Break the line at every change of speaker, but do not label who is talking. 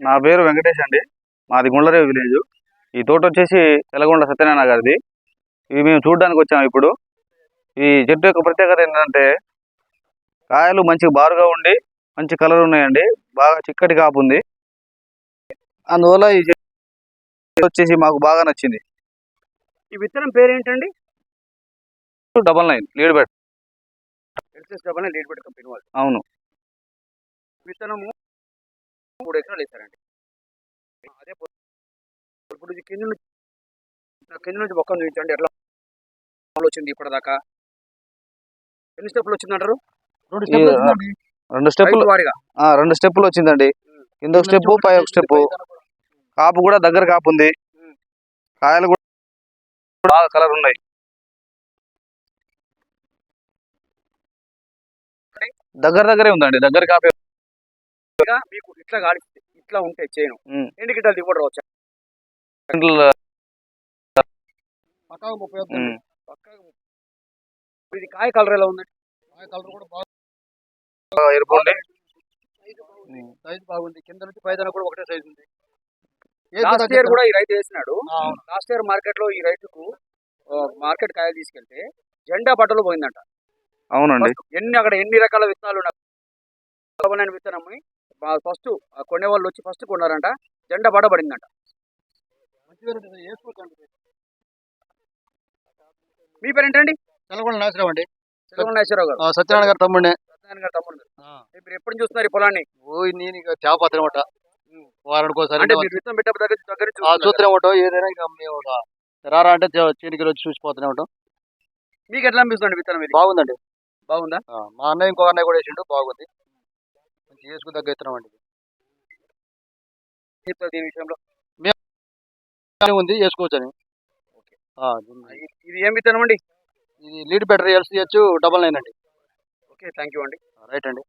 నా పేరు వెంకటేష్ అండి. మాది గుండ్లరేవు విలేజ్. ఈ తోట వచ్చేసి తెలగొండ సత్యనారాయణ గారిది. ఇవి మేము చూడడానికి వచ్చాము ఇప్పుడు. ఈ చెట్టు యొక్క ప్రత్యేకత ఏంటంటే కాయలు మంచిగా బారుగా ఉండి మంచి కలర్ ఉన్నాయండి. బాగా చిక్కటి కాపు ఉంది. అందువల్ల ఈ చెట్టు వచ్చేసి మాకు బాగా నచ్చింది.
ఈ విత్తనం పేరు ఏంటండి?
99 lead bed.
Lead bed company వాళ్ళు.
అవును.
విత్తనము 3 ఎకరాలు వేసారండి. అదే ఇప్పుడు కింద నుంచి మొక్క చూపించండి ఎట్లా వచ్చింది ఇప్పటిదాకా. ఎన్ని స్టెప్లు వచ్చిందంటారు?
2 స్టెప్పులు వారిగా 2 స్టెప్పులు వచ్చిందండి. కింద ఒక స్టెప్, పై ఒక స్టెప్. కాపు కూడా దగ్గర కాపు ఉంది. కాయలు కూడా బాగా కలర్ ఉన్నాయి. దగ్గరే ఉందండి. దగ్గర కాపే.
మీకు ఇట్లా గాలిస్తే ఇట్లా ఉంటే చేయను ఎన్ని గిట్టలు దిగుబడి రావచ్చు? ఇది కాయ కలర్ ఎలా ఉందండి? కాయ కలర్ కూడా బాగా
ఎరుపుండి
సైజు బాగుంది. కింద నుంచి పైదన కూడా ఒకటే సైజు ఉంది. లాస్ట్ ఇయర్ కూడా ఈ రైతు వేసినాడు. లాస్ట్ ఇయర్ మార్కెట్ లో ఈ రైతుకు మార్కెట్ కాయలు తీసుకెళ్తే జెండా బట్టలు పోయిందంట.
అవునండి.
అక్కడ ఎన్ని రకాల విత్తనాలు ఉన్నాయి. విత్తనం ఫస్ట్ కొనే వాళ్ళు వచ్చి ఫస్ట్ కొన్నారంట. జెండా బట్ట పడిందంట. మీ పేరు ఏంటండి?
తెలగొండ నాగేశ్వరరావు అండి.
తెలగొండ నాగేశ్వరరావు గారు
సత్యనారాయణ గారు తమ్ముడిని.
మీరు ఎప్పుడు చూస్తున్నారు ఈ పొలాన్ని?
నేను ఇక చేప అనమాట. వారానికి ఒకసారి
విత్తనం పెట్టే దగ్గర
చూస్తూనే ఉంటాం. ఏదైనా ఇక మేము రారా అంటే చేనికి వచ్చి చూసిపోతూనే ఉంటాం.
మీకు ఎట్లా అనిపిస్తుంది విత్తనం? ఇది
బాగుందండి.
బాగుందా?
మా అన్నయ్య ఇంకో అన్నయ్య కూడా వేసిండు. బాగుంది. మంచి వేసుకుని దగ్గర విత్తనం అండి.
దీని విషయంలో
ఉంది వేసుకోవచ్చు అని.
ఇది ఏం విత్తనం అండి?
ఇది లీడ్ బ్యాటరీ LCH 99 అండి.
ఓకే, థ్యాంక్ యూ అండి.
రైట్ అండి.